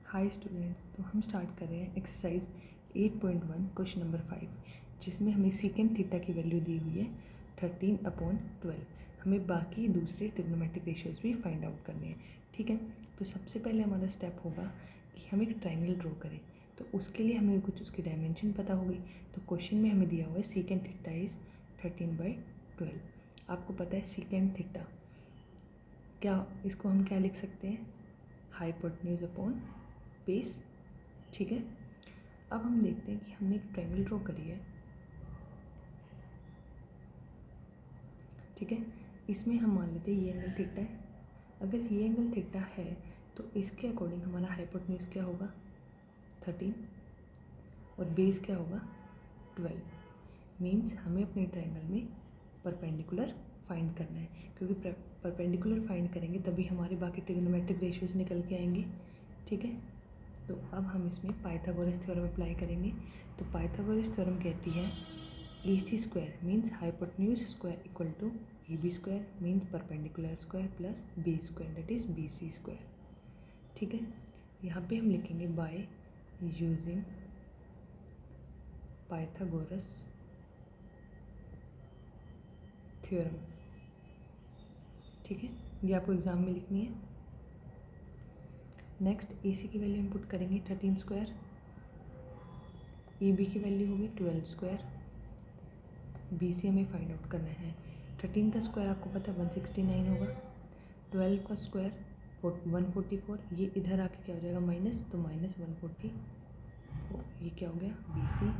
Hi students, तो हम start कर रहे हैं एक्सरसाइज 8.1 क्वेश्चन नंबर 5, जिसमें हमें सीकेंट थीटा की वैल्यू दी हुई है 13/12। हमें बाकी दूसरे ट्रिग्नोमेट्रिक रेशियोज भी फाइंड आउट करने हैं। ठीक है, तो सबसे पहले हमारा स्टेप होगा कि हम एक ट्राइंगल ड्रॉ करें। तो उसके लिए हमें कुछ उसकी डायमेंशन पता होगी। तो क्वेश्चन में हमें दिया हुआ है सीकेंट थीटा इज़ 13/12। आपको पता है सीकेंट थीटा क्या, इसको हम क्या लिख सकते हैं, हाइपोटेन्यूज अपॉन बेस। ठीक है, अब हम देखते हैं कि हमने एक ट्रायंगल ड्रॉ करी है। ठीक है, इसमें हम मान लेते हैं ये एंगल थीटा है। अगर ये एंगल थीटा है तो इसके अकॉर्डिंग हमारा हाइपोटेन्यूज क्या होगा 13 और बेस क्या होगा 12। मीन्स हमें अपने ट्रायंगल में परपेंडिकुलर फाइंड करना है, क्योंकि परपेंडिकुलर फाइंड करेंगे तभी हमारे बाकी ट्रिग्नोमेट्रिक रेशियोज निकल के आएंगे। ठीक है, तो अब हम इसमें पाइथागोरस थ्योरम अप्लाई करेंगे। तो पाइथागोरस थ्योरम कहती है AC square means hypotenuse square equal to AB square means perpendicular square plus B square that is BC square. ठीक है, यहाँ पे हम लिखेंगे बाय यूजिंग पाइथागोरस थ्योरम। ठीक है, ये आपको एग्जाम में लिखनी है। नेक्स्ट AC की वैल्यू हम पुट करेंगे 13 स्क्वायर, AB की वैल्यू होगी 12 स्क्वायर, BC हमें फाइंड आउट करना है। 13 का स्क्वायर आपको पता है 169 होगा, 12 का स्क्वायर 144, ये इधर आके क्या हो जाएगा माइनस, तो माइनस 144, ये क्या हो गया BC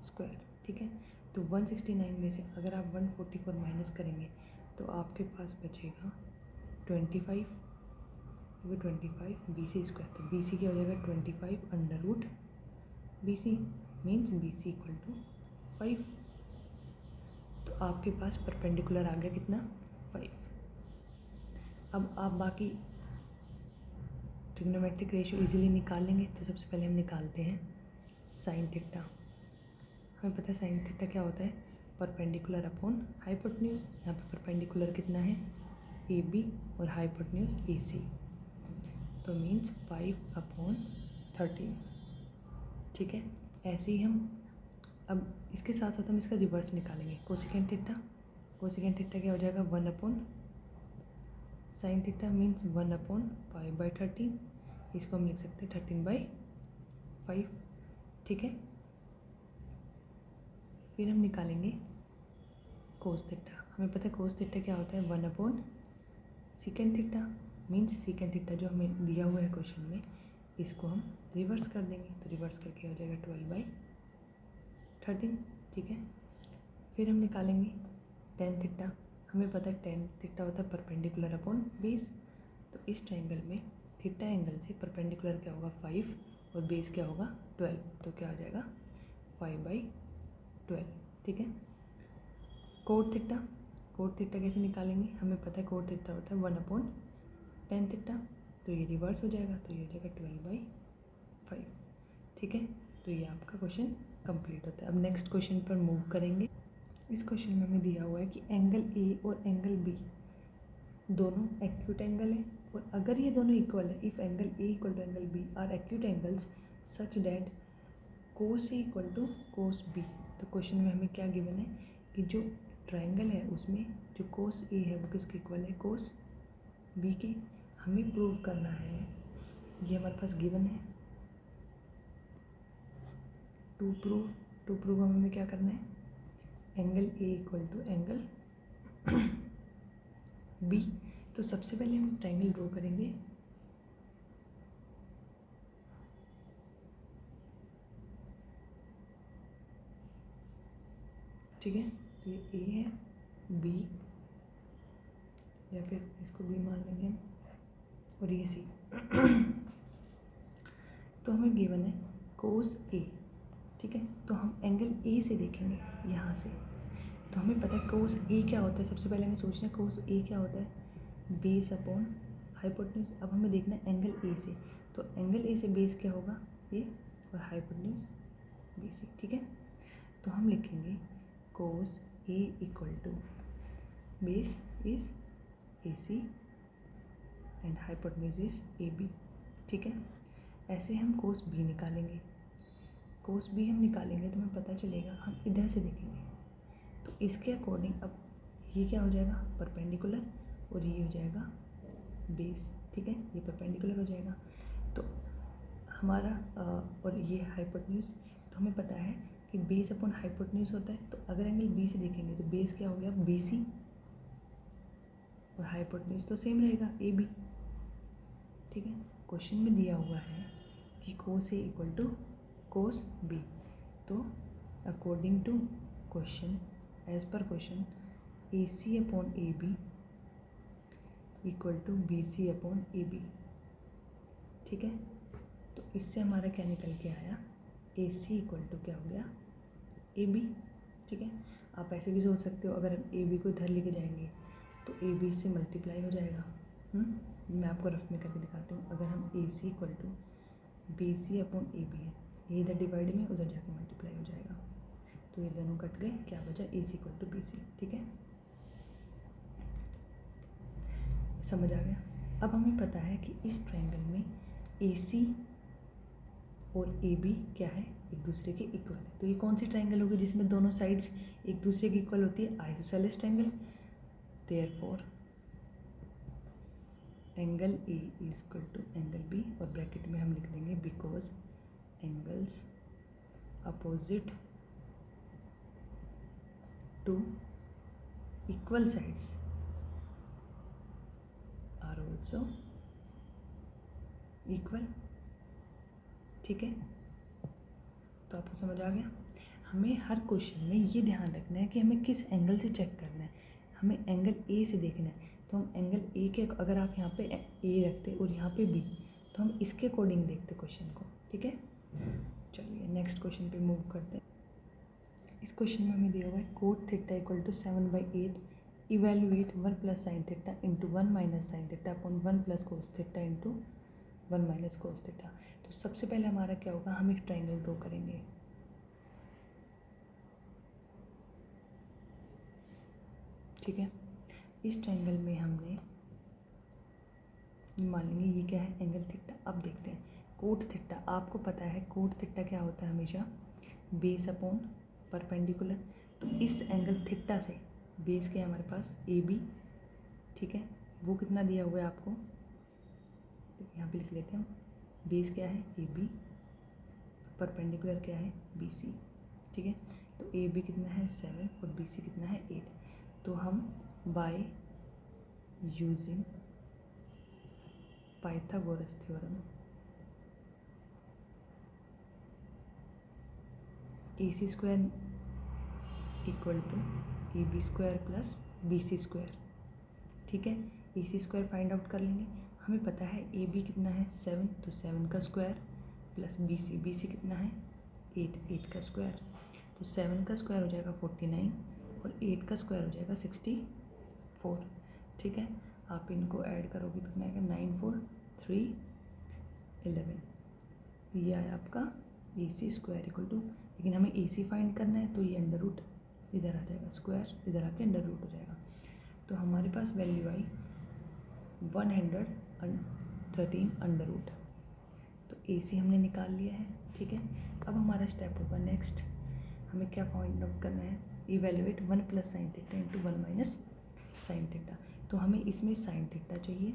स्क्वायर। ठीक है, तो 169 में से अगर आप 144 माइनस करेंगे तो आपके पास बचेगा 25, 25 BC स्क्वायर। तो BC क्या हो जाएगा 25 under root BC means BC equal to 5। तो आपके पास परपेंडिकुलर आ गया कितना 5। अब आप बाकी ट्रिग्नोमेट्रिक रेशियो इजीली निकाल लेंगे। तो सबसे पहले हम निकालते हैं साइन थीटा। हमें पता है साइन थीटा क्या होता है, परपेंडिकुलर अपॉन हाइपोटेन्यूज। यहाँ पे परपेंडिकुलर कितना है AB और हाइपोटेन्यूज AC, तो मीन्स 5/13। ठीक है, ऐसे ही हम अब इसके साथ साथ हम इसका रिवर्स निकालेंगे कोसेकेंट थीटा। कोसेकेंट थीटा क्या हो जाएगा 1/sin थीटा मीन्स 1/5/13। इसको हम लिख सकते हैं 13/5। ठीक है, फिर हम निकालेंगे कोस थीटा। हमें पता है कोस थीटा क्या होता है 1/secant theta means secant theta जो हमें दिया हुआ है क्वेश्चन में, इसको हम रिवर्स कर देंगे। तो रिवर्स करके हो जाएगा 12/13। ठीक है, फिर हम निकालेंगे tan थीटा। हमें पता है tan थीटा होता है परपेंडिकुलर अपॉन बेस। तो इस ट्रायंगल में थीटा एंगल से परपेंडिकुलर क्या होगा 5 और बेस क्या होगा 12, तो क्या हो जाएगा 5/12। ठीक है, कोट थीटा। कोट थीटा कैसे निकालेंगे, हमें पता है कोट थीटा होता है 1/tan थीटा, तो ये रिवर्स हो जाएगा, तो ये हो जाएगा 12/5। ठीक है, तो ये आपका क्वेश्चन कंप्लीट होता है। अब नेक्स्ट क्वेश्चन पर मूव करेंगे। इस क्वेश्चन में हमें दिया हुआ है कि एंगल A और एंगल B दोनों एक्यूट एंगल है, और अगर ये दोनों इक्वल है, if angle A equal to angle B are acute angles such that cos A equal to cos B। तो क्वेश्चन में हमें क्या गिवन है कि जो ट्रायंगल है उसमें जो कोस A है वो किसके इक्वल है कोस B के। हमें प्रूव करना है, ये हमारे पास गिवन है। टू प्रूव हमें क्या करना है, angle A equal to angle B। तो सबसे पहले हम ट्रायंगल ड्रॉ करेंगे। ठीक है, तो ये A है, B या फिर इसको B मान लेंगे हम, और ये C। तो हमें गिवन है कोस A। ठीक है, तो हम एंगल A से देखेंगे यहाँ से। तो हमें पता है कोस A क्या होता है, सबसे पहले हमें सोचना है कोस A क्या होता है बेस अपॉन हाइपोटेन्यूज। अब हमें देखना है एंगल A से, तो एंगल A से बेस क्या होगा A और हाइपोटेन्यूज BC। ठीक है, तो हम लिखेंगे cos A equal to base is AC and hypotenuse is AB। ठीक है, ऐसे हम कोस बी निकालेंगे। कोस बी हम निकालेंगे तो हमें पता चलेगा, हम इधर से देखेंगे तो इसके अकॉर्डिंग अब ये क्या हो जाएगा, परपेंडिकुलर, और ये हो जाएगा बेस। ठीक है, ये परपेंडिकुलर हो जाएगा। तो हमारा और ये हाइपोटेन्यूज, तो हमें पता है कि बेस अपॉन हाइपोटेन्यूज होता है। तो अगर एंगल बी से देखेंगे तो बेस क्या हो गया, बी सी, और हाइपोटेन्यूज तो सेम रहेगा ए बी। ठीक है, क्वेश्चन में दिया हुआ है कि cos A equal to cos B, तो according to question, as per question, A C upon A B equal to B C upon A B. ठीक है, तो इससे हमारा क्या निकल के आया, ए सी इक्वल टू क्या हो गया, ए बी। ठीक है, आप ऐसे भी सोच सकते हो, अगर हम ए बी को इधर लेके जाएंगे तो ए बी से मल्टीप्लाई हो जाएगा। मैं आपको रफ में करके दिखाती हूँ। अगर हम A C equal to B C upon A B है, ये इधर डिवाइड में, उधर जाके मल्टीप्लाई हो जाएगा, तो ये दोनों कट गए, क्या बचा, ए सी इक्वल टू बी सी। ठीक है, समझ आ गया। अब हमें पता है कि इस ट्रायंगल में ए सी और ए बी क्या है, एक दूसरे के इक्वल है। तो ये कौन सी ट्रायंगल होगी जिसमें दोनों साइड्स एक दूसरे के इक्वल होती है, isosceles triangle. Therefore angle A is equal to angle B, और ब्रैकेट में हम लिख देंगे because angles opposite to equal sides are also equal. ठीक है, तो आपको समझ आ गया। हमें हर क्वेश्चन में ये ध्यान रखना है कि हमें किस एंगल से चेक करना है। हमें एंगल ए से देखना है, तो हम एंगल ए के, अगर आप यहाँ पे ए रखते और यहाँ पे बी, तो हम इसके अकॉर्डिंग देखते क्वेश्चन को। ठीक है, चलिए नेक्स्ट क्वेश्चन पे मूव करते हैं। इस क्वेश्चन में हमें दिया हुआ है cot theta equal to 7/8 evaluate 1 plus sine theta into 1 minus sine theta upon 1 plus cos theta into 1 minus cos theta. तो सबसे पहले हमारा क्या होगा, हम एक ट्रायंगल ड्रॉ करेंगे। ठीक है, इस ट्रायंगल में हमने मान लेंगे ये क्या है, एंगल थीटा। अब देखते हैं कोट थीटा, आपको पता है कोट थीटा क्या होता है, हमेशा बेस अपॉन परपेंडिकुलर। तो इस एंगल थीटा से बेस क्या है हमारे पास, ए बी। ठीक है, वो कितना दिया हुआ है आपको, तो यहाँ पे लिख लेते हैं हम, बेस क्या है ए बी, परपेंडिकुलर क्या है बी सी। ठीक है, तो ए बी कितना है 7 और बी सी कितना है 8। तो हम by using Pythagoras theorem A C square equal to A B square plus B C square. ठीक है, A C square find out कर लेंगे। हमें पता है ए बी कितना है 7, तो 7 का स्क्वायर प्लस बी सी कितना है 8 का स्क्वायर। तो 7 का स्क्वायर हो जाएगा 49 और 8 का स्क्वायर हो जाएगा 64। ठीक है, आप इनको ऐड करोगे तो कितना आएगा 9 4 3 11। ये आया आपका ए सी स्क्वायर इक्वल टू, लेकिन हमें ए सी फाइंड करना है तो ये अंडर रूट इधर आ जाएगा, स्क्वायर इधर आके अंडर रूट हो जाएगा। तो हमारे पास वैल्यू आई 113 अंडर रूट। तो ए सी हमने निकाल लिया है। ठीक है, अब हमारा स्टेप होगा नेक्स्ट, हमें क्या फाइंड आउट करना है, evaluate 1 plus sine theta into 1 minus sine theta. तो हमें इसमें साइन थीटा चाहिए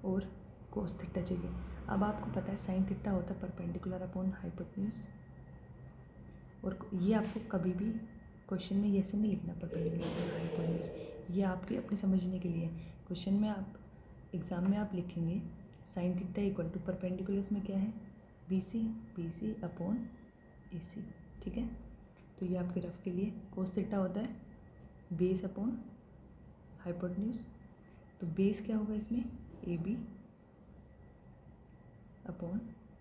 और कोस थीटा चाहिए। अब आपको पता है साइन थीटा होता है परपेंडिकुलर अपॉन हाइपोटेन्यूज, और ये आपको कभी भी क्वेश्चन में ये ऐसे नहीं लिखना परपेंडिकुलर अपॉन हाइपोटेन्यूज, ये आपके अपने समझने के लिए। क्वेश्चन में आप एग्ज़ाम में आप लिखेंगे sine theta equal to perpendiculars में क्या है बी सी अपॉन ए सी। ठीक है, तो ये आपके रफ के लिए। कोस थीटा होता है बेस अपॉन हाइपोटेन्यूज, तो बेस क्या होगा इसमें ए बी अपॉन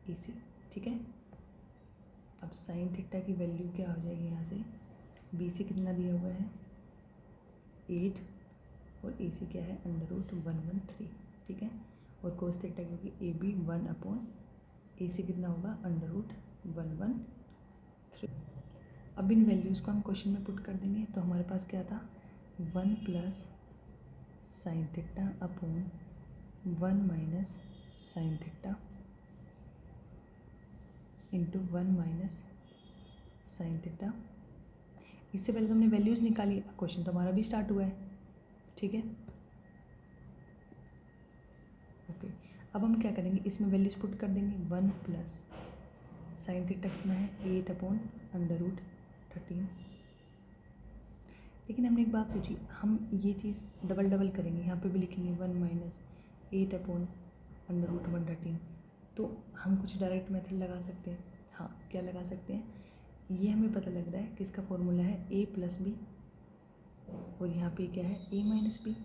ए सी। ठीक है, अब साइन थीटा की वैल्यू क्या हो जाएगी, यहाँ से बी सी कितना दिया हुआ है 8 और ए सी क्या है अंडर रूट 113। ठीक है, और कोस थीटा क्योंकि ए बी 1 अपॉन ए सी कितना होगा अंडर रूट 113। अब इन वैल्यूज़ को हम क्वेश्चन में पुट कर देंगे, तो हमारे पास क्या था 1 plus sine theta upon 1 minus sine theta into 1 minus sine theta. इससे पहले तो हमने वैल्यूज़ निकाली, क्वेश्चन तो हमारा भी स्टार्ट हुआ है, ठीक है। ओके, अब हम क्या करेंगे, इसमें वैल्यूज पुट कर देंगे। 1 प्लस साइन थीटा कितना है 8/√13। लेकिन हमने एक बात सोची, हम ये चीज़ डबल डबल करेंगे, यहाँ पे भी लिखेंगे 1 माइनस 8/√113। तो हम कुछ डायरेक्ट मेथड लगा सकते हैं। हाँ, क्या लगा सकते हैं, ये हमें पता लग रहा है कि इसका फॉर्मूला है a प्लस बी, और यहाँ पे क्या है a माइनस बी।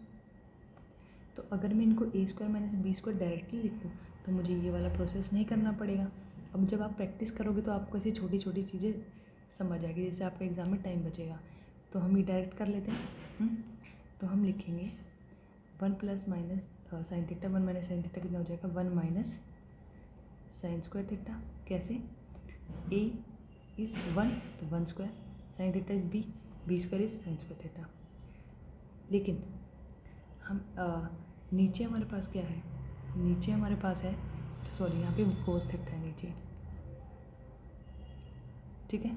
तो अगर मैं इनको a square minus B square directly लिख दूँ तो मुझे ये वाला प्रोसेस नहीं करना पड़ेगा। अब जब आप प्रैक्टिस करोगे तो आपको ऐसी छोटी छोटी चीज़ें समझ आएगी, जैसे आपका एग्ज़ाम में टाइम बचेगा। तो हम ये डायरेक्ट कर लेते हैं। तो हम लिखेंगे 1 plus minus sine theta, 1 minus sine theta कितना हो जाएगा 1 माइनस साइन स्क्वायर थीटा। कैसे, a इज़ 1 तो 1 square, sine theta is b square is sine square theta. लेकिन हम नीचे हमारे पास क्या है, नीचे हमारे पास है, सॉरी यहाँ पे कोस थीटा है नीचे, ठीक है।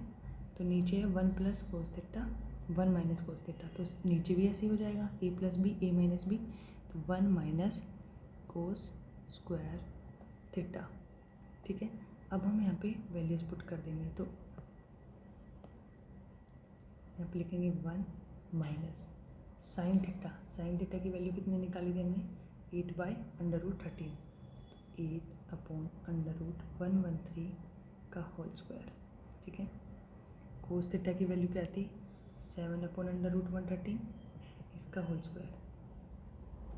तो नीचे है 1 plus cos theta 1 minus cos theta, तो नीचे भी ऐसे ही हो जाएगा a plus B a minus B, तो 1 माइनस कोस स्क्वायर थीटा, ठीक है। अब हम यहाँ पे वैल्यूज पुट कर देंगे, तो यहाँ पे लिखेंगे 1 माइनस साइन थीटा की वैल्यू कितनी निकाली थी हमने 8/√13, 8/√113 का होल स्क्वायर, ठीक है। कोस थीटा की वैल्यू क्या थी 7/√113, इसका होल स्क्वायर,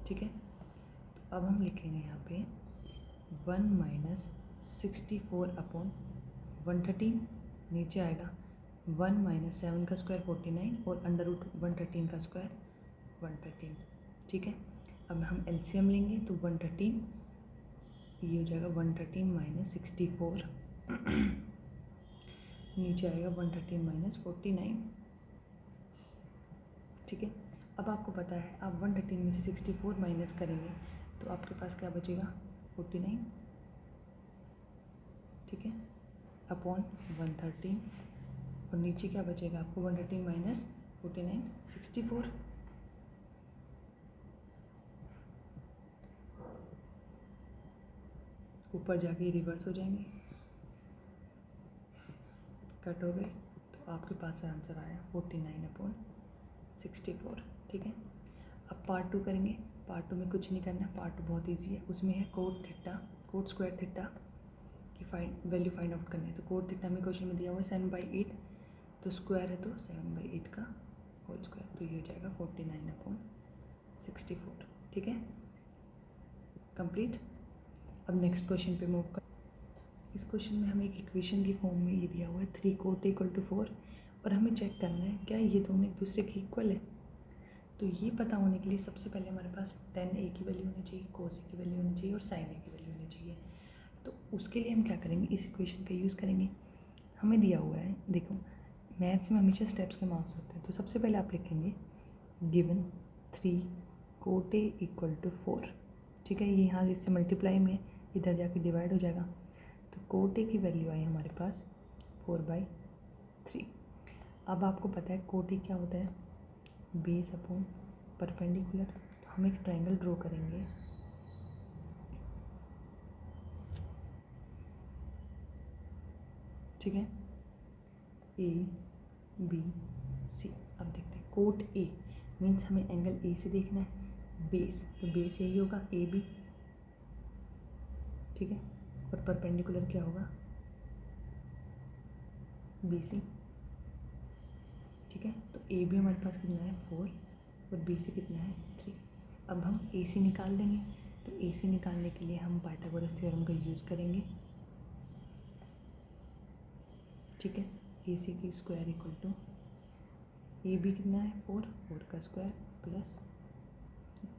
ठीक है। तो अब हम लिखेंगे यहाँ पे 1 माइनस 64/113, नीचे आएगा 1 माइनस 7 का स्क्वायर 49 और √113 का स्क्वायर 113, ठीक है। अब हम एलसीएम लेंगे तो 113, ये हो जाएगा 113 माइनस 64, नीचे आएगा 113 माइनस 49, ठीक है। अब आपको पता है आप 113 में से 64 माइनस करेंगे तो आपके पास क्या बचेगा 49, ठीक है, अपॉन 113, और नीचे क्या बचेगा आपको 113 माइनस 49 64। ऊपर जाके रिवर्स हो जाएंगे, कट हो गए, तो आपके पास आंसर आया 49/64, ठीक है। अब पार्ट 2 करेंगे। पार्ट 2 में कुछ नहीं करना है, पार्ट 2 बहुत इजी है। उसमें है कोट स्क्वायर थीटा की वैल्यू फाइंड आउट करनी है। तो कोट थीटा में क्वेश्चन में दिया हुआ है 7/8, तो स्क्वायर है तो 7/8 का होल स्क्वायर, तो ये हो जाएगा 49/64, ठीक है, कंप्लीट। अब नेक्स्ट क्वेश्चन पे मूव कर। इस क्वेश्चन में हमें एक इक्वेशन की फॉर्म में ये दिया हुआ है 3 कोट = 4, और हमें चेक करना है क्या ये दोनों एक दूसरे के इक्वल है। तो ये पता होने के लिए सबसे पहले हमारे पास tan a की वैल्यू होनी चाहिए, cos a की वैल्यू होनी चाहिए और sin a की वैल्यू होनी चाहिए। तो उसके लिए हम क्या करेंगे, इस इक्वेशन का यूज़ करेंगे। हमें दिया हुआ है, देखो मैथ्स में हमेशा स्टेप्स के मार्क्स होते हैं। तो सबसे पहले आप लिखेंगे गिवन 3 कोट a = 4, ठीक है। ये यहाँ इससे मल्टीप्लाई में इधर जाके डिवाइड हो जाएगा, तो कोट a की वैल्यू आई हमारे पास 4/3। अब आपको पता है कोट a क्या होता है, बेस अपॉन परपेंडिकुलर। तो हम एक ट्रायंगल ड्रॉ करेंगे, ठीक है, ABC। अब देखते हैं कोट A मीन्स हमें एंगल A से देखना है, बेस तो बेस यही होगा AB, ठीक है, और परपेंडिकुलर क्या होगा BC, ठीक है। तो AB हमारे पास कितना है 4 और BC कितना है 3। अब हम AC निकाल देंगे, तो AC निकालने के लिए हम पाइथागोरस थ्योरम का यूज़ करेंगे, ठीक है। AC की स्क्वायर इक्वल टू AB कितना है 4 का स्क्वायर प्लस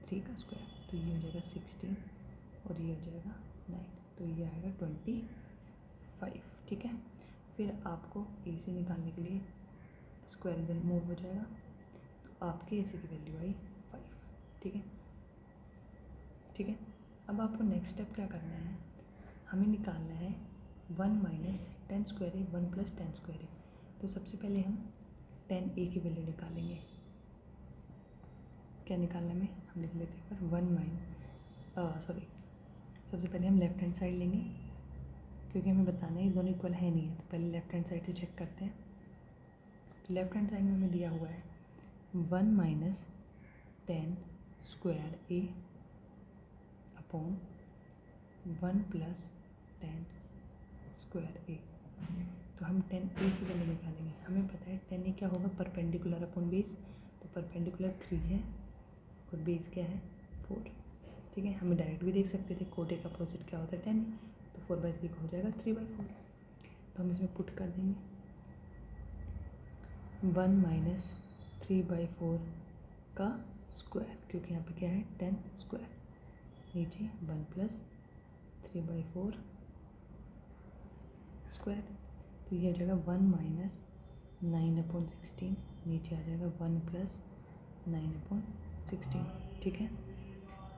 3 का स्क्वायर, तो ये हो जाएगा 16 और ये हो जाएगा 9, तो ये आएगा 25, ठीक है। फिर आपको AC निकालने के लिए स्क्वायर इधर मूव हो जाएगा, तो आपके AC की वैल्यू आई 5, ठीक है, ठीक है। अब आपको नेक्स्ट स्टेप क्या करना है, हमें निकालना है 1 माइनस 10 स्क्वायर ए 1 प्लस 10 स्क्वायर ए। तो सबसे पहले हम 10a की वैल्यू निकालेंगे। क्या निकालना है हम लिख लेते हैं पर 1 सबसे पहले हम लेफ्ट हैंड साइड लेंगे, क्योंकि हमें बताना है ये दोनों इक्वल है नहीं है। तो पहले लेफ्ट हैंड साइड से चेक करते हैं। तो लेफ्ट हैंड साइड में हमें दिया हुआ है 1 माइनस 10 स्क्वायर ए अपॉन 1 प्लस 10 स्क्वायर ए। तो हम 10a की वैल्यू निकालेंगे। हमें पता है 10a क्या होगा, परपेंडिकुलर अपॉन बेस। तो परपेंडिकुलर 3 है और बेस क्या है 4। ठीक है, हमें डायरेक्ट भी देख सकते थे, कोटे का अपोजिट क्या होता है 10। तो 4/3 हो जाएगा 3/4। तो हम इसमें पुट कर देंगे 1 माइनस 3/4 का स्क्वायर, क्योंकि यहाँ पे क्या है 10 स्क्वायर, नीचे 1 प्लस 3/4 स्क्वायर। तो ये हो जाएगा 1 माइनस 9/16, नीचे आ जाएगा 1 प्लस 9/16। ठीक है,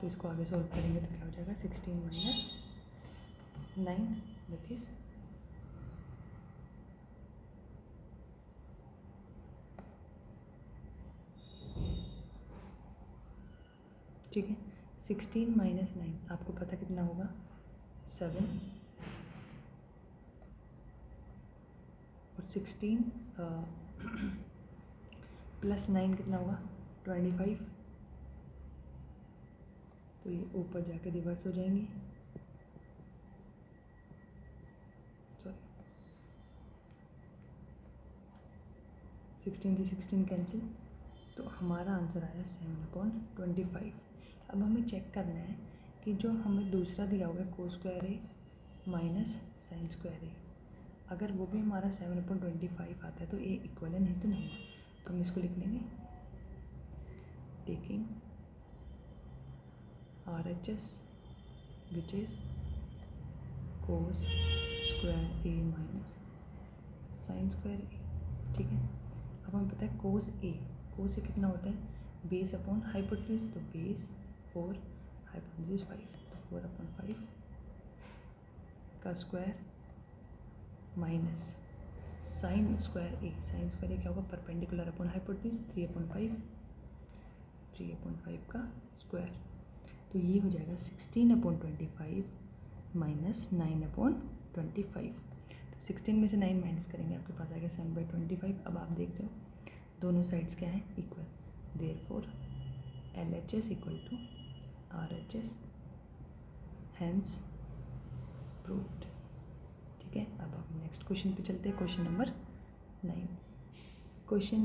तो इसको आगे सॉल्व करेंगे तो क्या हो जाएगा 16 माइनस 9 दैट इज ठीक है 16 माइनस 9 आपको पता कितना होगा 7, और 16 प्लस 9 कितना होगा 25। तो ये ऊपर जाके रिवर्स हो जाएंगे, सॉरी 16 से 16 कैंसिल। तो हमारा आंसर आया 7/25। अब हमें चेक करना है कि जो हमें दूसरा दिया हुआ है कोस square A minus sine square ए, अगर वो भी हमारा 7/25 आता है तो ए इक्वल है, नहीं तो नहीं है। तो हम इसको लिख लेंगे taking RHS which is cos square A minus sine square A. ठीक है, अब हमें पता है कोस ए कितना होता है बेस अपॉन हाइपोटेन्यूज। तो बेस 4 हाइपोटेन्यूज 5, तो 4/5 का स्क्वायर माइनस साइन स्क्वायर ए क्या होगा परपेंडिकुलर अपॉन हाइपोटेन्यूज 3/5 का स्क्वायर। तो ये हो जाएगा 16/25 माइनस 9/25। तो 16 में से 9 माइनस करेंगे आपके पास आएगा 7/25। अब आप देख रहे हो दोनों साइड्स क्या है equal, therefore LHS equal to RHS, hence proved. ठीक है, अब हम नेक्स्ट क्वेश्चन पे चलते हैं, क्वेश्चन नंबर 9। क्वेश्चन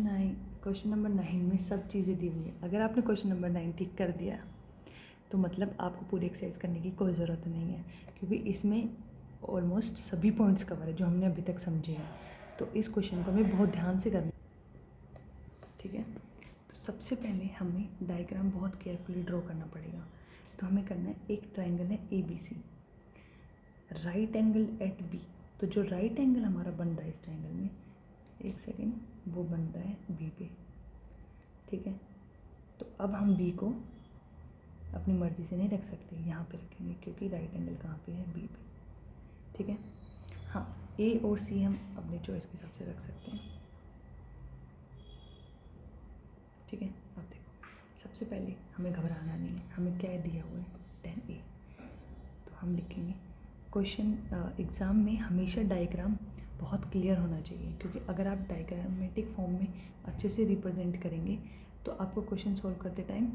नंबर 9 में सब चीज़ें दी हुई है। अगर आपने क्वेश्चन नंबर 9 ठीक कर दिया तो मतलब आपको पूरी एक्सरसाइज करने की कोई ज़रूरत नहीं है, क्योंकि इसमें ऑलमोस्ट सभी पॉइंट्स कवर है जो हमने अभी तक समझे हैं। तो इस क्वेश्चन को हमें बहुत ध्यान से करना। ठीक है, तो सबसे पहले हमें डायग्राम बहुत केयरफुली ड्रॉ करना पड़ेगा। तो हमें करना है, एक ट्राइंगल है ABC, right angle at B। तो जो राइट एंगल हमारा बन रहा है इस ट्राइंगल में, एक सेकेंड, वो बन रहा है B पे। ठीक है, तो अब हम B को अपनी मर्ज़ी से नहीं रख सकते, यहाँ पे रखेंगे, क्योंकि राइट एंगल कहाँ पे है B पे। ठीक है, हाँ A और C हम अपने चॉइस के हिसाब से रख सकते हैं। ठीक है, अब देखो सबसे पहले हमें घबराना नहीं है, हमें क्या दिया हुआ है 10A। तो हम लिखेंगे क्वेश्चन एग्ज़ाम में हमेशा डायग्राम बहुत क्लियर होना चाहिए, क्योंकि अगर आप डायग्रामेटिक फॉर्म में अच्छे से रिप्रेजेंट करेंगे तो आपको क्वेश्चन सॉल्व करते टाइम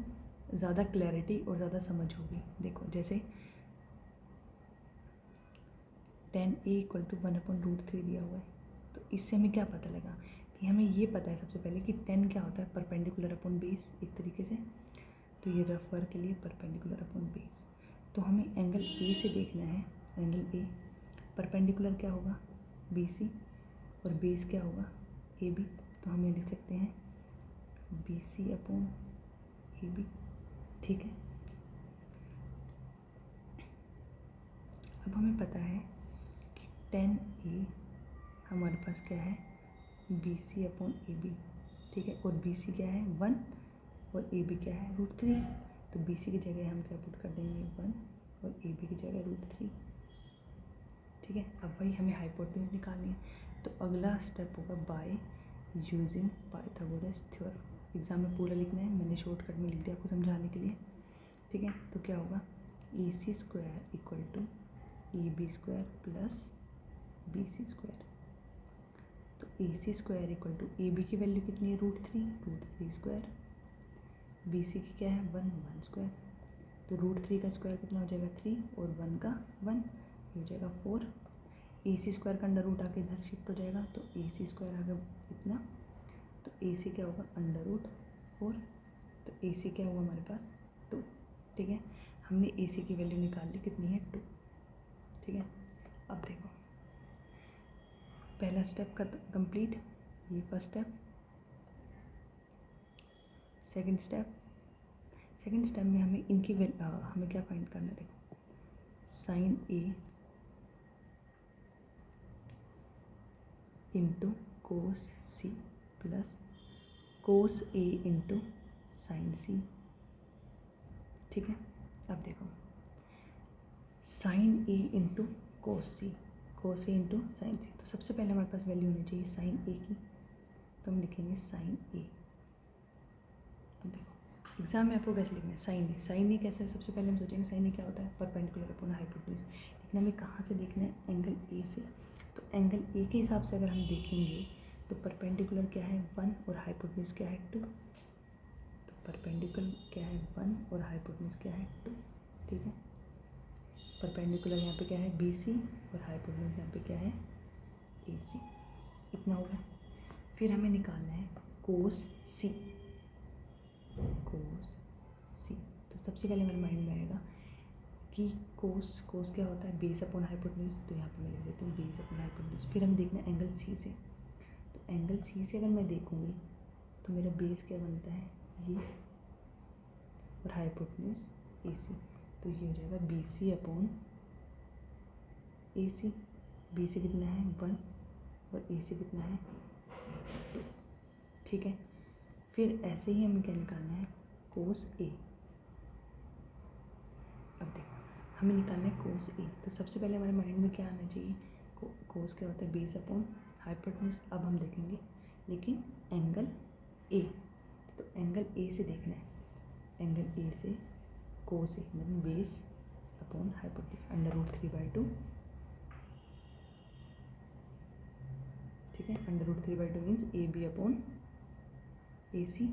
ज़्यादा क्लैरिटी और ज़्यादा समझ होगी। देखो जैसे 10A इक्वल टू 1/√3 दिया हुआ है, तो इससे हमें क्या पता लगा कि हमें ये पता है सबसे पहले कि 10 क्या होता है परपेंडिकुलर अपॉन बेस एक तरीके से। तो ये रफ वर्क के लिए परपेंडिकुलर अपॉन बेस। तो हमें एंगल A से देखना है, एंगल A परपेंडिकुलर क्या होगा BC और बेस क्या होगा AB। तो हम ये लिख सकते हैं BC अपॉन AB। ठीक है, अब हमें पता है कि 10A हमारे पास क्या है BC अपॉन AB। ठीक है, और BC क्या है 1 और AB क्या है √3। तो BC की जगह हम क्या पुट कर देंगे 1 और ए बी की जगह √3। ठीक है, अब वही हमें हाइपोटेन्यूज निकालनी है। तो अगला स्टेप होगा bye using Pythagoras theorem. Exam में पूरा लिखना है, मैंने शॉर्टकट में लिख दिया आपको समझाने के लिए। ठीक है, तो क्या होगा, AC² equal to AB² plus BC²। तो AC² इक्वल टू AB की वैल्यू कितनी है, √3 BC की क्या है 1 तो √3 का स्क्वायर कितना हो जाएगा 3 और 1 का 1 हो जाएगा 4। AC² का अंडर रूट आके इधर शिफ्ट हो जाएगा, तो AC² आ गया इतना, तो AC क्या होगा √4। तो AC क्या हुआ हमारे पास 2। ठीक है, हमने AC की वैल्यू निकाल ली, कितनी है 2। ठीक है, अब देखो पहला स्टेप का कंप्लीट, ये फर्स्ट स्टेप। सेकंड स्टेप में हमें इनकी हमें क्या फाइंड करना है, देखो sine A into cos C plus cos A into sine C। ठीक है, अब देखो sine A into cos A into sine C। तो सबसे पहले हमारे पास वैल्यू होनी चाहिए साइन A की, तो हम लिखेंगे साइन A। अब देखो एग्जाम में आपको कैसे लिखना है साइन ए कैसे, सबसे पहले हम सोचेंगे साइन ए क्या होता है, परपेंडिकुलर अपॉन हाइपोटेन्यूज। लेकिन हमें कहाँ से देखना है, एंगल ए से। तो एंगल ए के हिसाब से अगर हम देखेंगे तो परपेंडिकुलर क्या है 1 और हाइपोटेन्यूज क्या है 2। तो परपेंडिकुलर क्या है 1 और हाइपोटेन्यूज क्या है 2। ठीक है, परपेंडिकुलर यहाँ पे क्या है BC और हाइपोटेन्यूज यहाँ पे क्या है AC। इतना होगा। फिर हमें निकालना है कोस C। तो सबसे पहले हमारे माइंड में आएगा कि कोस क्या होता है बेस अपॉन हाइपोटेन्यूज। तो यहाँ पे मैं लिख देती हूँ बेस अपॉन हाइपोटेन्यूज। फिर हम देखना है एंगल C से। तो एंगल C से अगर मैं देखूँगी तो मेरा बेस क्या बनता है ये और हाइपोटेन्यूज AC। तो ये हो जाएगा BC अपॉन AC। BC कितना है 1 और AC कितना है 2। ठीक है, फिर ऐसे ही हमें क्या निकालना है कोस A। अब देखो हमें निकालना है कोस A। तो सबसे पहले हमारे माइंड में क्या आना चाहिए, कोस क्या होता है बेस अपॉन हाइपोटेन्यूज। अब हम देखेंगे लेकिन एंगल A। तो एंगल A से देखना है, एंगल A से कोस A मतलब base upon hypotenuse under root 3/2। ठीक है, under root 3/2 means AB upon AC।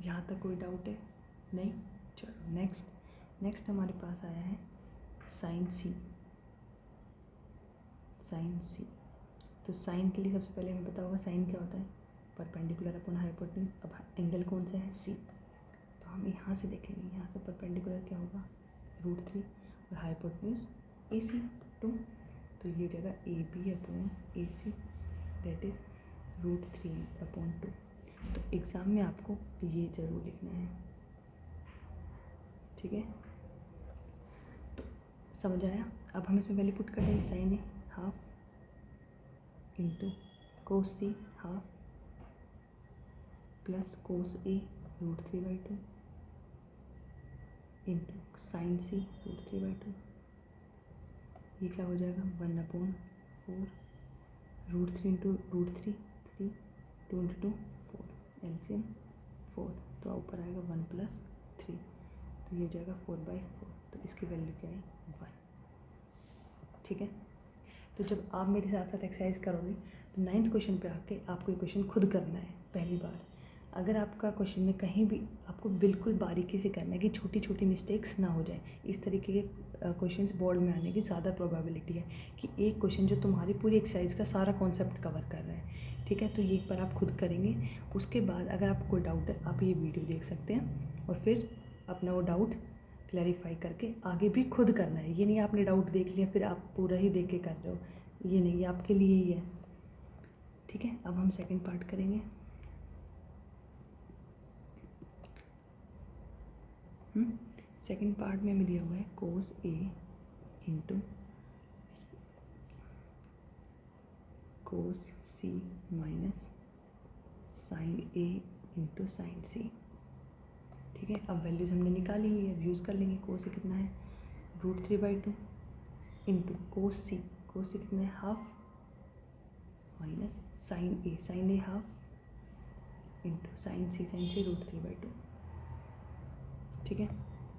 यहाँ तक कोई डाउट है नहीं? चलो नेक्स्ट हमारे पास आया है साइन C। तो साइन के लिए सबसे पहले हमें पता होगा साइन क्या होता है परपेंडिकुलर अपॉन हाइपोटेन्यूज। अब एंगल कौन सा है C, तो हम यहाँ से देखेंगे, यहाँ से परपेंडिकुलर क्या होगा √3 और हाइपोटेन्यूज AC 2। तो ये हो जाएगा AB upon AC that is √3/2। तो एग्ज़ाम में आपको ये ज़रूर लिखना है। ठीक है, तो समझ आया। अब हम इसमें वैल्यू पुट कर देंगे sine A half into cos C half plus cos A √3/2 into sine C √3/2। ये क्या हो जाएगा 1/4 √3 इंटू √3 3 2 इंटू 2 4 एलसीएम 4। तो ऊपर आएगा 1 + 3, तो ये हो जाएगा 4/4। तो इसकी वैल्यू क्या है 1। ठीक है, तो जब आप मेरे साथ साथ एक्सरसाइज करोगे तो 9th क्वेश्चन पे आके आपको ये क्वेश्चन खुद करना है पहली बार। अगर आपका क्वेश्चन में कहीं भी आपको बिल्कुल बारीकी से करना है कि छोटी छोटी मिस्टेक्स ना हो जाए। इस तरीके के क्वेश्चंस बोर्ड में आने की ज़्यादा प्रोबेबिलिटी है कि एक क्वेश्चन जो तुम्हारी पूरी एक्सरसाइज का सारा कॉन्सेप्ट कवर कर रहा है। ठीक है, तो ये एक बार आप खुद करेंगे। उसके बाद अगर आपको कोई डाउट है आप ये वीडियो देख सकते हैं और फिर अपना वो डाउट क्लैरिफाई करके आगे भी खुद करना है। ये नहीं आपने डाउट देख लिया फिर आप पूरा ही देख के कर रहे हो, ये नहीं, ये आपके लिए ही है। ठीक है, अब हम सेकंड पार्ट करेंगे। सेकंड पार्ट में हमें दिया हुआ है cos A into cos C minus sine A into sine C। ठीक है, अब वैल्यूज़ हमने निकाली हुई है, अब यूज़ कर लेंगे। कोस से कितना है √3/2 इंटू कोस सी कितना है हाफ माइनस साइन ए हाफ इंटू साइन सी √3/2। ठीक है,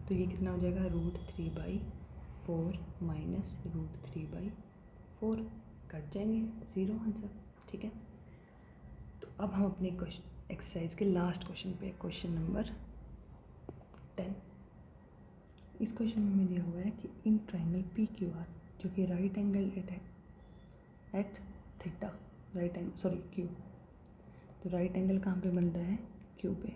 तो ये कितना हो जाएगा √3/4 माइनस √3/4 कट जाएंगे, 0 आंसर। ठीक है, तो अब हम अपने क्वेश्चन एक्सरसाइज के लास्ट क्वेश्चन पे, क्वेश्चन नंबर 10। इस क्वेश्चन में हमें दिया हुआ है कि इन ट्राइंगल PQR जो कि right angle at theta, Q, तो राइट एंगल कहाँ पे बन रहा है क्यू पे,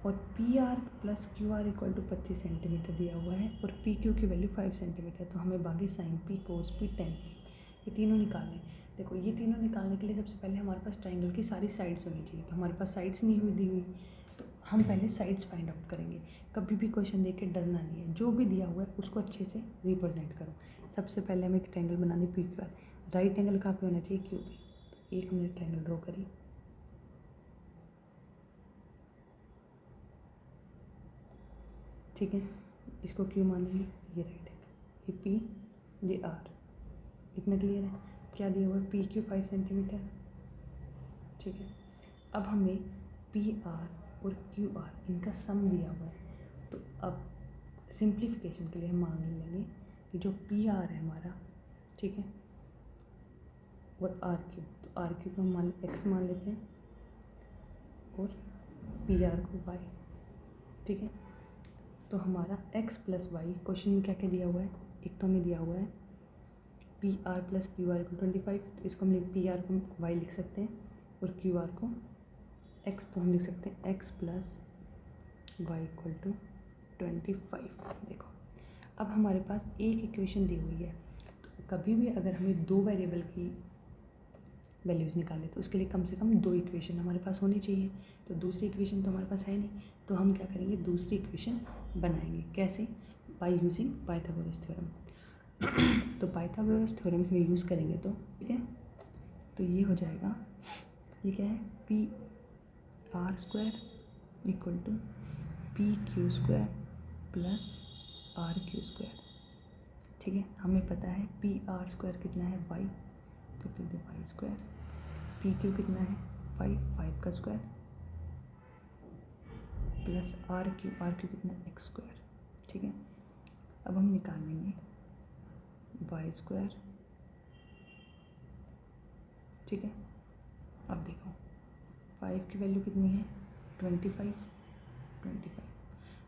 और PR + QR = 25 सेंटीमीटर दिया हुआ है और PQ की वैल्यू 5 सेंटीमीटर। तो हमें बाकी साइन P, कोस P, टेन ये तीनों निकालने। देखो ये तीनों निकालने के लिए सबसे पहले हमारे पास ट्राइंगल की सारी साइड्स होनी चाहिए, तो हमारे पास साइड्स नहीं हुई दी हुई, तो हम पहले साइड्स फाइंड आउट करेंगे। कभी भी क्वेश्चन देख के डरना नहीं है, जो भी दिया हुआ है उसको अच्छे से रिप्रेजेंट करो। सबसे पहले हमें एक ट्राइंगल बनानी PQR, राइट एंगल कहाँ पे होना चाहिए क्यू पे, तो एक हमने ट्राइंगल ड्रॉ करी। ठीक है, इसको क्यू मानेंगे, ये राइट एंगल, ये P, ये R, इतना क्लियर है। क्या दिया हुआ है PQ 5 सेंटीमीटर। ठीक है, अब हमें PR और QR इनका सम दिया हुआ है, तो अब सिंप्लीफिकेशन के लिए हम मान लेंगे कि जो PR है हमारा, ठीक है, और RQ, तो RQ को हम X मान लेते हैं और PR को Y। ठीक है, तो हमारा X + Y क्वेश्चन में क्या क्या दिया हुआ है, एक तो हमें दिया हुआ है PR + QR = 25, तो इसको हम PR को Y लिख सकते हैं और QR को X, तो हम लिख सकते हैं X + Y = 25। देखो अब हमारे पास एक इक्वेशन दी हुई है, तो कभी भी अगर हमें दो वेरिएबल की वैल्यूज़ निकालें तो उसके लिए कम से कम दो इक्वेशन हमारे पास होनी चाहिए। तो दूसरी इक्वेशन तो हमारे पास है नहीं, तो हम क्या करेंगे, दूसरी इक्वेशन बनाएंगे। कैसे, बाय यूजिंग पाइथागोरस थ्योरम। तो पाइथागोरस थ्योरम में यूज़ करेंगे तो ठीक है, तो ये हो जाएगा, ये क्या है PR² = PQ² + RQ²। ठीक है, हमें पता है PR² कितना है y, तो फिर दे y², PQ कितना है 5 का स्क्वायर प्लस RQ कितना x²। ठीक है, अब हम निकाल लेंगे y²। ठीक है, अब देखो 5 की वैल्यू कितनी है 25।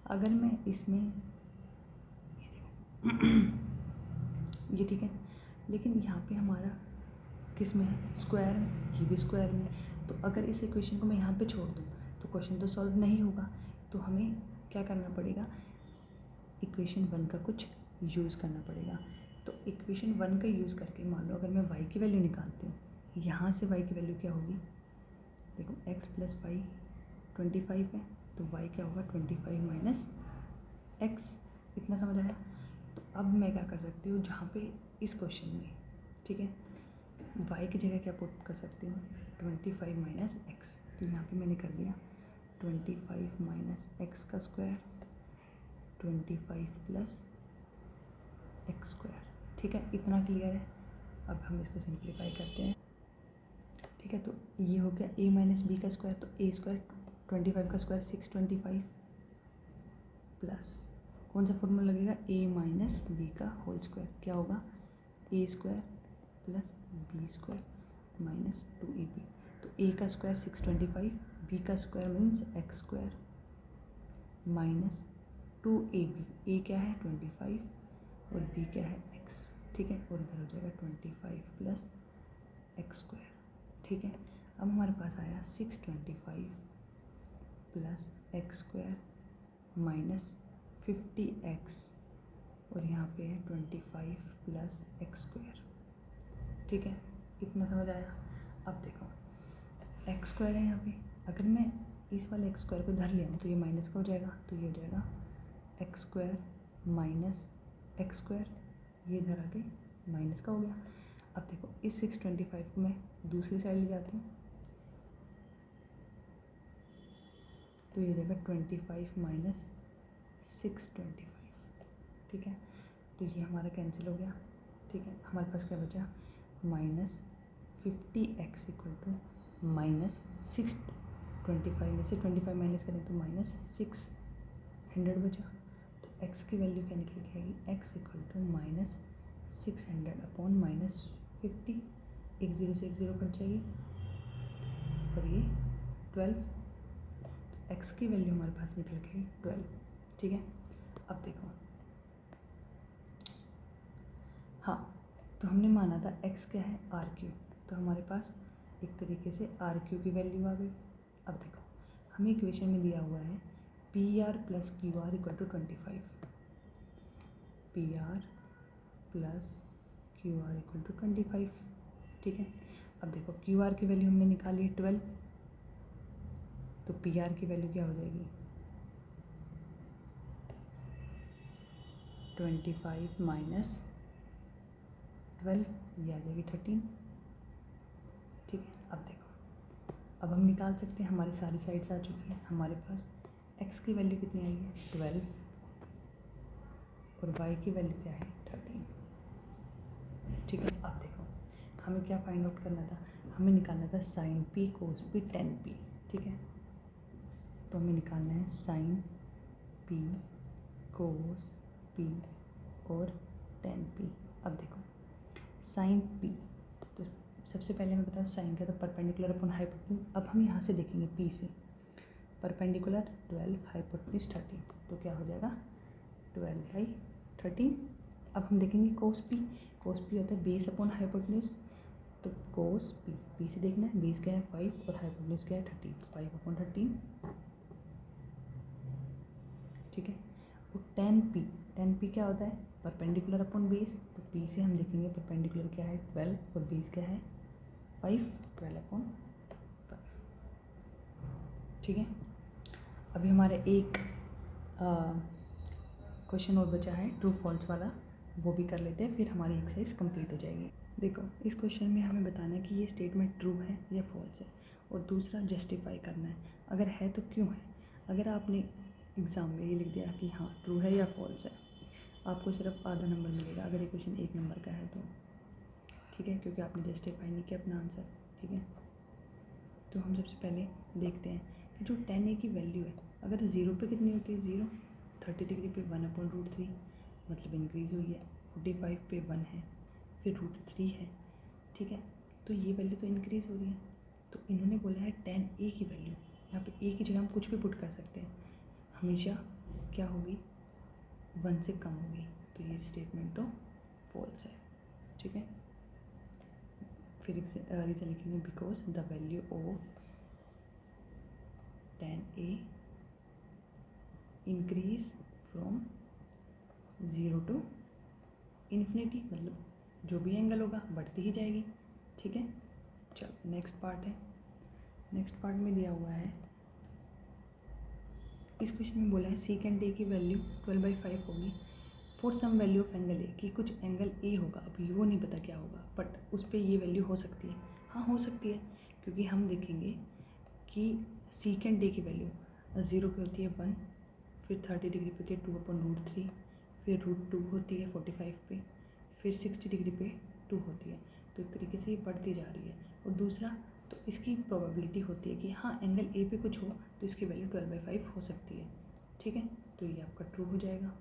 अगर मैं इसमें ये देखो ये ठीक है, लेकिन यहाँ पे हमारा किस में है, स्क्वायर में, ये भी स्क्वायर में। तो अगर इस इक्वेशन को मैं यहाँ पे छोड़ दूँ तो क्वेश्चन तो सॉल्व नहीं होगा, तो हमें क्या करना पड़ेगा, इक्वेशन 1 का कुछ यूज़ करना पड़ेगा। तो इक्वेशन 1 का यूज़ करके मान लो अगर मैं y की वैल्यू निकालती हूँ, यहाँ से y की वैल्यू क्या होगी, देखो x + y 25 है, तो y क्या होगा 25 - x। इतना समझ आया। तो अब मैं क्या कर सकती हूँ, जहाँ पे इस क्वेश्चन में, ठीक है, y की जगह क्या पुट कर सकती हूँ 25 - x, तो यहाँ पे मैंने कर दिया 25 - x का स्क्वायर 25 + x²। ठीक है, इतना क्लियर है। अब हम इसको सिंप्लीफाई करते हैं। ठीक है, तो ये हो गया a - b का स्क्वायर, तो a² 25 का स्क्वायर 625 प्लस कौन सा फॉर्मूला लगेगा, a - b का होल स्क्वायर, क्या होगा a² + b² - 2ab। तो a का स्क्वायर 625, b का square means x² - 2ab। a क्या है 25 और b क्या है x। ठीक है, और इधर हो जाएगा 25 + x²। ठीक है, अब हमारे पास आया 625 + x² - 50x, और यहाँ पे है 25 + x²। ठीक है, इतना समझ आया। अब देखो x² है यहाँ पे, अगर मैं इस वाले x² को धर लिया तो ये माइनस का हो जाएगा, तो ये हो जाएगा x² - x², ये इधर आके माइनस का हो गया। अब देखो इस 625 को मैं दूसरी साइड ले जाती हूँ, तो ये रहेगा 25 माइनस 625, ठीक है। तो ये हमारा कैंसिल हो गया, ठीक है। हमारे पास क्या बचा, minus 50x equal to minus 625 में से 25 माइनस करें तो माइनस 600 बचा। तो x की वैल्यू क्या निकल के आएगी, x equal to minus 600 upon minus 50, एक ज़ीरो से एक ज़ीरो कट जाएगी और ये 12, तो x की वैल्यू हमारे पास निकल के 12, ठीक है। अब देखो, हाँ, तो हमने माना था x क्या है, आर क्यू, तो हमारे पास एक तरीके से आर क्यू की वैल्यू आ गई। अब देखो, हमें इक्वेशन में दिया हुआ है P R plus Q R equal to 25, P R plus Q R equal to 25, ठीक है। अब देखो क्यू आर की वैल्यू हमने निकाली है 12, तो पी आर की वैल्यू क्या हो जाएगी, 25 माइनस 12, ये आ जाएगी 13, ठीक है। अब देखो, अब हम निकाल सकते हैं, हमारी सारी साइड्स आ चुकी हैं। हमारे पास x की वैल्यू कितनी आई है, 12, और y की वैल्यू क्या है, 13, ठीक है। अब देखो, हमें क्या फाइंड आउट करना था, हमें निकालना था साइन p कोस p tan p, ठीक है। तो हमें निकालना है साइन p कोस p और tan p। अब देखो साइन p, तो सबसे पहले मैं बताऊँ साइन का, तो परपेंडिकुलर अपॉन हाइपोटेन्यूज। अब हम यहाँ से देखेंगे p से, परपेंडिकुलर 12, हाइपोटेन्यूज 13, तो क्या हो जाएगा 12/13। अब हम देखेंगे कोस p, कोस p होता है बेस अपॉन हाइपोटेन्यूज, तो कोस p से देखना है, बेस क्या है 5 और हाइपोटेन्यूज क्या है 13, 5/13, ठीक है। और tan p क्या होता है, परपेंडिकुलर अपॉन बेस, तो p से हम देखेंगे परपेंडिकुलर क्या है 12 और बेस क्या है 5, 12/5, ठीक है। अभी हमारा एक क्वेश्चन और बचा है ट्रू फॉल्स वाला, वो भी कर लेते हैं, फिर हमारी एक्सरसाइज कंप्लीट हो जाएगी। देखो, इस क्वेश्चन में हमें बताना है कि ये स्टेटमेंट ट्रू है या फॉल्स है, और दूसरा जस्टिफाई करना है, अगर है तो क्यों है। अगर आपने एग्ज़ाम में ये लिख दिया कि हाँ ट्रू है या फॉल्स है, आपको सिर्फ आधा नंबर मिलेगा, अगर ये क्वेश्चन 1 नंबर का है तो, ठीक है, क्योंकि आपने जस्टिफाई नहीं किया अपना आंसर, ठीक है। तो हम सबसे पहले देखते हैं कि जो tan a की वैल्यू है, अगर 0 पे कितनी होती है, 0, 30 डिग्री पे 1/√3, मतलब इंक्रीज़ हुई है, 45 पे 1 है, फिर √3 है, ठीक है। तो ये वैल्यू तो इंक्रीज़ हो रही है, तो इन्होंने बोला है tan a की वैल्यू, यहाँ पे a की जगह हम कुछ भी पुट कर सकते हैं, हमेशा क्या होगी 1 से कम होगी, तो ये स्टेटमेंट तो फॉल्स है, ठीक है। फिर रीज़न लिखेंगे because the value of tan a increase from 0 to infinity, मतलब जो भी एंगल होगा बढ़ती ही जाएगी, ठीक है। चलो नेक्स्ट पार्ट है, नेक्स्ट पार्ट में दिया हुआ है, इस क्वेश्चन में बोला है सीकेंड ए की वैल्यू 12/5 होगी for some value of angle A, कि कुछ एंगल ए होगा, अभी वो नहीं पता क्या होगा, बट उस पर ये वैल्यू हो सकती है, हाँ हो सकती है, क्योंकि हम देखेंगे कि सीकेंड ए की वैल्यू 0 पे होती है 1, फिर 30 डिग्री पे होती है 2/√3, फिर √2 होती है 45 पे, फिर 60 डिग्री पे 2 होती है, तो एक तरीके से ये बढ़ती जा रही है। और दूसरा, तो इसकी प्रोबेबिलिटी होती है कि हाँ एंगल ए पे कुछ हो तो इसकी वैल्यू 12/5 हो सकती है, ठीक है। तो ये आपका ट्रू हो जाएगा,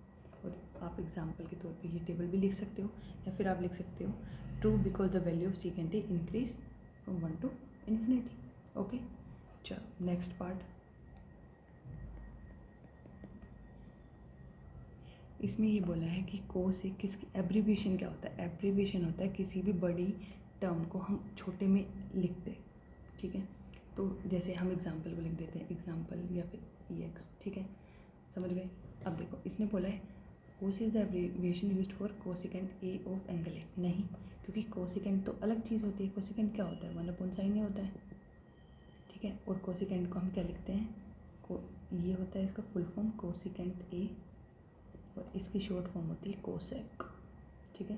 और आप एग्जाम्पल के तौर पे ये टेबल भी लिख सकते हो, या फिर आप लिख सकते हो true because the value of सीकेंड A increase from 1 to infinity, okay. चलो नेक्स्ट पार्ट, इसमें ये बोला है कि कोस ए किसकी एब्रीविएशन क्या होता है, एब्रीविएशन होता है किसी भी बड़ी टर्म को हम छोटे में लिख दें, ठीक है। तो जैसे हम एग्जाम्पल को लिख देते हैं एग्जाम्पल या फिर EX, ठीक है, समझ गए। अब देखो इसने बोला है cos is the abbreviation used for cosecant A of angle A, नहीं, क्योंकि कोसेकेंड तो अलग चीज़ होती है, कोसेकेंड क्या होता है 1/sin ही होता है, ठीक है। और कोसेकेंड को हम क्या लिखते हैं, को ये होता है इसका फुल फॉर्म कोसेकेंड ए, और इसकी शॉर्ट फॉर्म होती है कोसेक, ठीक है।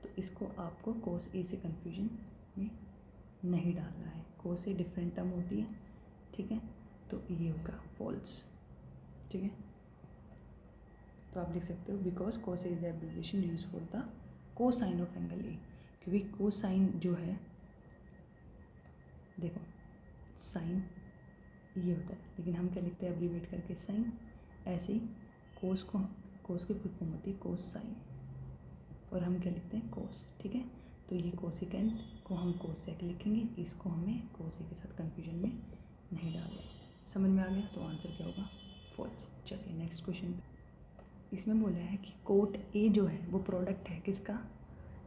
तो इसको आपको कोस ए से कन्फ्यूजन में नहीं डालना है, कोस ए डिफरेंट टर्म होती है, ठीक है। तो ये होगा फॉल्स, ठीक है। तो आप लिख सकते हो because cos is the abbreviation use for the cosine of angle ए, क्योंकि कोसाइन जो है, देखो साइन ये होता है, लेकिन हम क्या लिखते हैं एब्रीवेट करके साइन। ऐसे ही कोस की फुल फॉर्म होती है कोस साइन, और हम क्या लिखते हैं कोस, ठीक है। तो ये कोसिकेंट को हम कोसेक लिखेंगे, इसको हमें कोसे के साथ कन्फ्यूजन में नहीं डालना। समझ में आ गया? तो आंसर क्या होगा? फॉल्स। चलिए नेक्स्ट क्वेश्चन। इसमें बोला है कि कोट ए जो है वो प्रोडक्ट है किसका?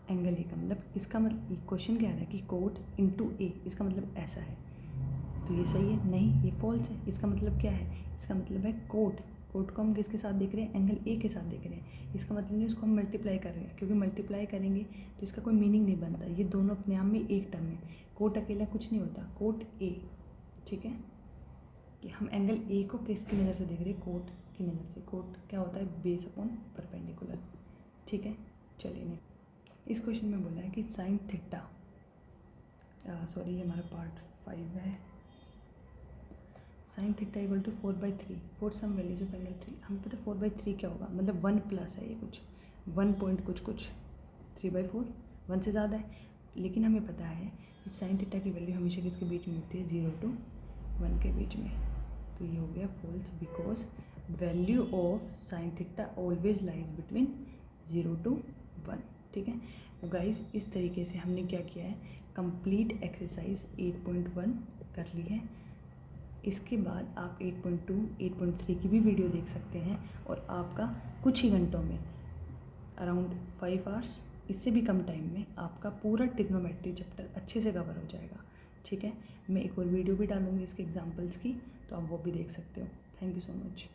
एंगल ए का। मतलब इसका मतलब क्वेश्चन क्या है कि कोट इंटू ए, इसका मतलब ऐसा है, तो ये सही है? नहीं, ये फॉल्स है। इसका मतलब क्या है? इसका मतलब है कोट को हम किसके साथ देख रहे हैं? एंगल ए के साथ देख रहे हैं। इसका मतलब नहीं उसको हम मल्टीप्लाई कर रहे हैं, क्योंकि मल्टीप्लाई करेंगे तो इसका कोई मीनिंग नहीं बनता। ये दोनों अपने आप में एक टर्म है। कोट अकेला कुछ नहीं होता, कोट ए, ठीक है। कि हम एंगल ए को किसकी नज़र से देख रहे हैं? कोट की नज़र से। कोट क्या होता है? बेस अपॉन परपेंडिकुलर, ठीक है। चलिए नहीं, इस क्वेश्चन में बोला है कि साइन थीटा, सॉरी ये हमारा पार्ट 5 है। Sine theta equal to 4/3 for some values of angle 3। हमें पता है 4/3 क्या होगा, मतलब 1 प्लस है ये, कुछ 1 पॉइंट कुछ 3/4, 1 से ज़्यादा है। लेकिन हमें पता है कि साइन थीटा की वैल्यू हमेशा किसके बीच में होती है? 0 to 1 के बीच में। तो ये हो गया false, because value of sine theta always lies between 0 to 1, ठीक है। तो गाइस इस तरीके से हमने क्या किया है, कंप्लीट एक्सरसाइज 8.1 कर ली है। इसके बाद आप 8.2, 8.3 की भी वीडियो देख सकते हैं, और आपका कुछ ही घंटों में, अराउंड 5 आवर्स, इससे भी कम टाइम में आपका पूरा ट्रिग्नोमेट्री चैप्टर अच्छे से कवर हो जाएगा, ठीक है। मैं एक और वीडियो भी डालूंगी इसके एग्जांपल्स की, तो आप वो भी देख सकते हो। Thank you so much.